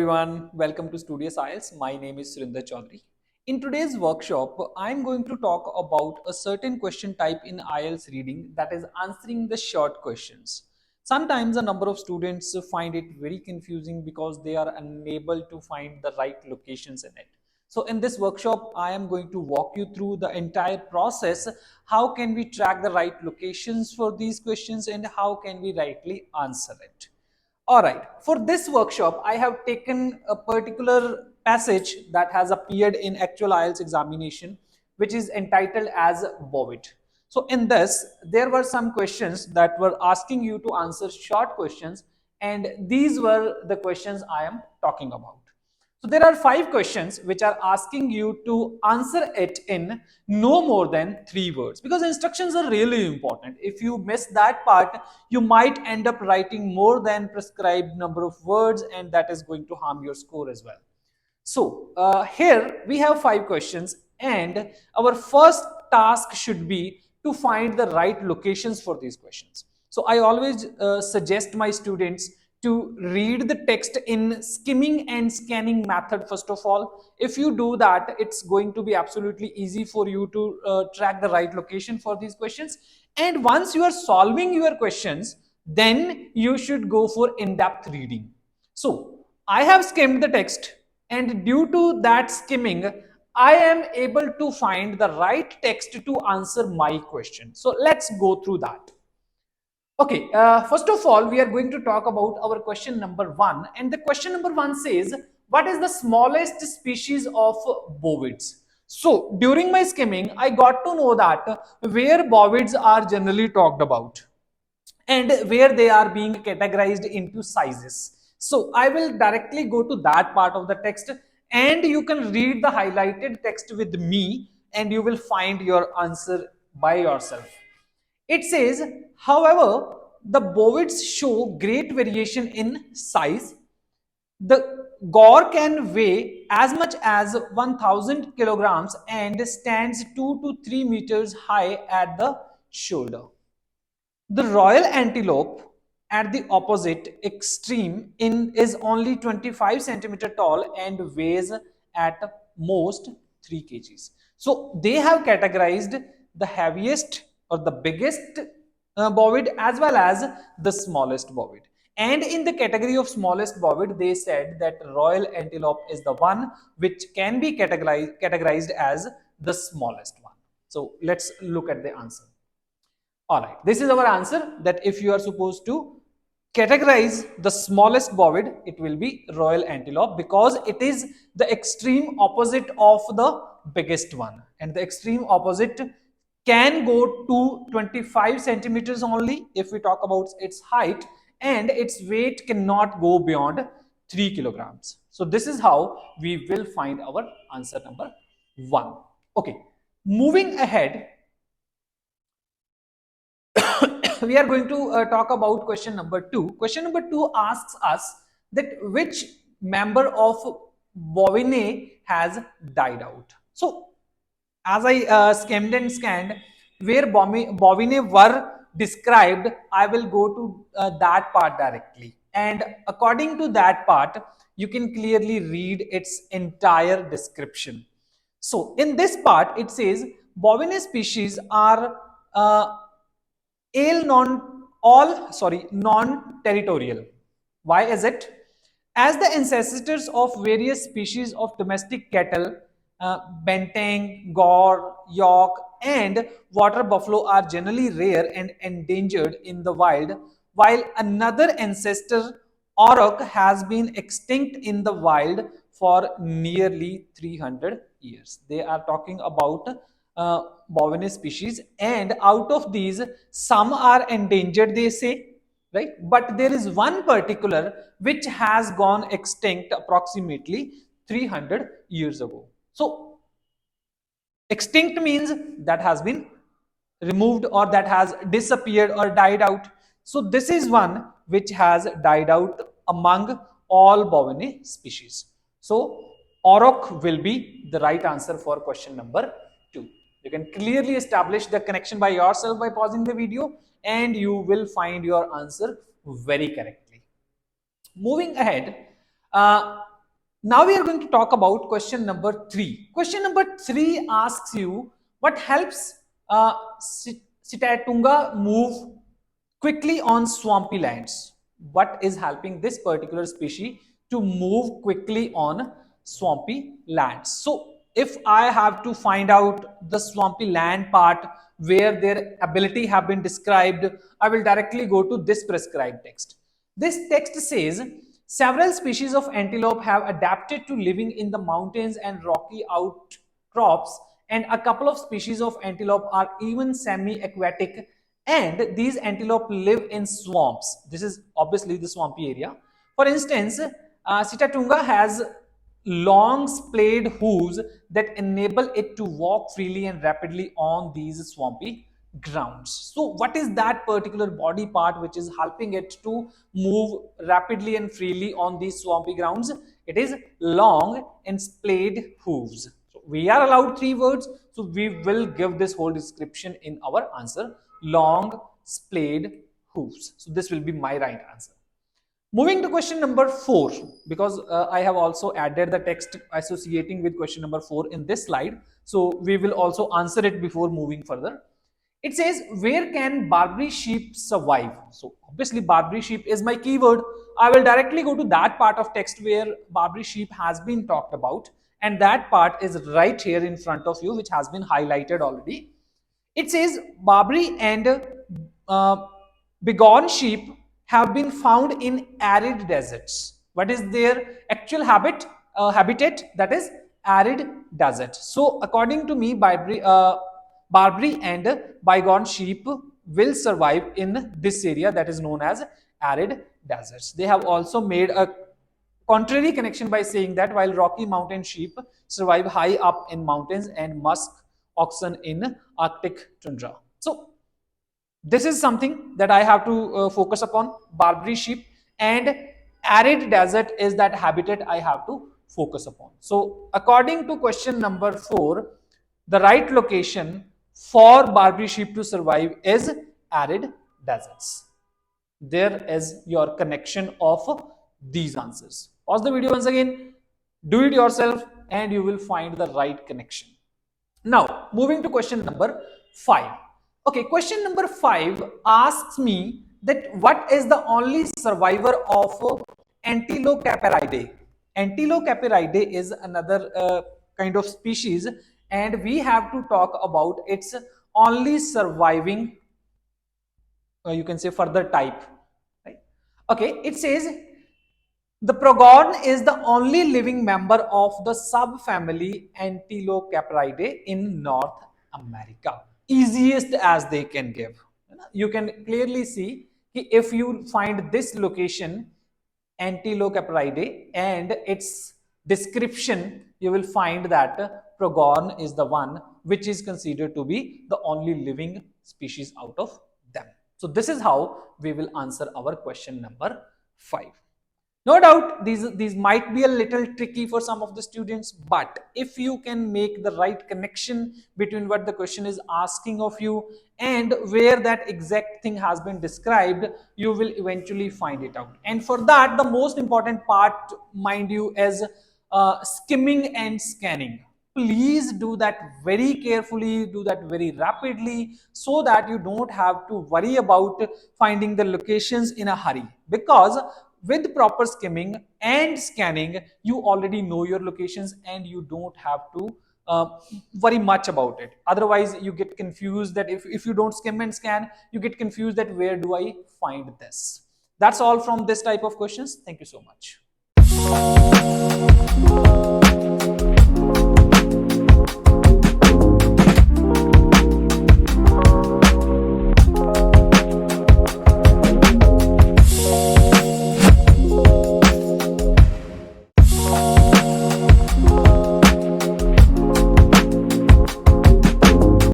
everyone, welcome to Studious IELTS. My name is Surinder Chaudhary. In today's workshop, I'm going to talk about a certain question type in IELTS reading, that is answering the short questions. Sometimes a number of students find it very confusing because they are unable to find the right locations in it. So in this workshop, I am going to walk you through the entire process. How can we track the right locations for these questions and how can we rightly answer it? All right, for this workshop, I have taken a particular passage that has appeared in actual IELTS examination, which is entitled as BOVID. So in this, there were some questions that were asking you to answer short questions, and these were the questions I am talking about. So there are 5 questions which are asking you to answer it in no more than 3 words, because instructions are really important. If you miss that part, you might end up writing more than prescribed number of words, and that is going to harm your score as well. So here we have 5 questions, and our first task should be to find the right locations for these questions. So I always suggest my students to read the text in skimming and scanning method first of all. If you do that, it's going to be absolutely easy for you to track the right location for these questions. And once you are solving your questions, then you should go for in-depth reading. So I have skimmed the text, and due to that skimming, I am able to find the right text to answer my question. So let's go through that. Okay, first of all, we are going to talk about our question number 1. And the question number 1 says, what is the smallest species of bovids? So during my skimming, I got to know that where bovids are generally talked about and where they are being categorized into sizes. So I will directly go to that part of the text, and you can read the highlighted text with me and you will find your answer by yourself. It says, however, the bovids show great variation in size. The gaur can weigh as much as 1000 kilograms and stands 2 to 3 meters high at the shoulder. The royal antelope at the opposite extreme is only 25 centimeter tall and weighs at most 3 kgs. So they have categorized the heaviest or the biggest bovid as well as the smallest bovid. And in the category of smallest bovid, they said that royal antelope is the one which can be categorized as the smallest one. So let's look at the answer. All right, this is our answer, that if you are supposed to categorize the smallest bovid, it will be royal antelope, because it is the extreme opposite of the biggest one. And the extreme opposite can go to 25 centimeters only if we talk about its height, and its weight cannot go beyond 3 kilograms. So this is how we will find our answer number 1. Okay, moving ahead, we are going to talk about question number 2. Question number 2 asks us that which member of bovine has died out. So as I skimmed and scanned where bovine were described, I will go to that part directly. And according to that part, you can clearly read its entire description. So in this part, it says bovine species are non-territorial. Why is it? As the ancestors of various species of domestic cattle, banteng, gaur, York, and water buffalo are generally rare and endangered in the wild, while another ancestor, auroch, has been extinct in the wild for nearly 300 years. They are talking about bovine species, and out of these, some are endangered, they say, right? But there is one particular which has gone extinct approximately 300 years ago. So extinct means that has been removed or that has disappeared or died out. So this is one which has died out among all bovine species. So auroch will be the right answer for question number 2. You can clearly establish the connection by yourself by pausing the video, and you will find your answer very correctly. Moving ahead, Now we are going to talk about question number 3. Question number 3 asks you what helps Sitatunga move quickly on swampy lands. What is helping this particular species to move quickly on swampy lands? So if I have to find out the swampy land part where their ability have been described, I will directly go to this prescribed text. This text says several species of antelope have adapted to living in the mountains and rocky outcrops, and a couple of species of antelope are even semi-aquatic, and these antelope live in swamps. This is obviously the swampy area. For instance, Sitatunga has long splayed hooves that enable it to walk freely and rapidly on these swampy grounds. So what is that particular body part which is helping it to move rapidly and freely on these swampy grounds? It is long and splayed hooves. So we are allowed 3 words, so we will give this whole description in our answer. Long splayed hooves. So this will be my right answer. Moving to question number 4, because I have also added the text associating with question number 4 in this slide. So we will also answer it before moving further. It says, where can Barbary sheep survive? So obviously Barbary sheep is my keyword. I will directly go to that part of text where Barbary sheep has been talked about. And that part is right here in front of you, which has been highlighted already. It says Barbary and Bighorn sheep have been found in arid deserts. What is their actual habitat? That is arid desert. So according to me, Barbary and Bighorn sheep will survive in this area that is known as arid deserts. They have also made a contrary connection by saying that while Rocky Mountain sheep survive high up in mountains and musk oxen in Arctic tundra. So this is something that I have to focus upon. Barbary sheep and arid desert is that habitat I have to focus upon. So according to question number 4, the right location for Barbary sheep to survive is arid deserts. There is your connection of these answers. Pause the video once again, do it yourself, and you will find the right connection. Now, moving to question number 5. Okay, question number 5 asks me that what is the only survivor of Antilocaparidae? Antilocaparidae is another kind of species, and we have to talk about its only surviving, you can say, further type. Right? Okay, it says the progon is the only living member of the subfamily Antilocaparidae in North America. Easiest as they can give. You can clearly see if you find this location, Antilocaparidae, and its description, you will find that progon is the one which is considered to be the only living species out of them. So this is how we will answer our question number 5. No doubt these might be a little tricky for some of the students, but if you can make the right connection between what the question is asking of you and where that exact thing has been described, you will eventually find it out. And for that, the most important part, mind you, is skimming and scanning. Please do that very carefully, do that very rapidly, so that you don't have to worry about finding the locations in a hurry, because with proper skimming and scanning, you already know your locations and you don't have to worry much about it. Otherwise, you get confused that if you don't skim and scan, you get confused that where do I find this? That's all from this type of questions. Thank you so much.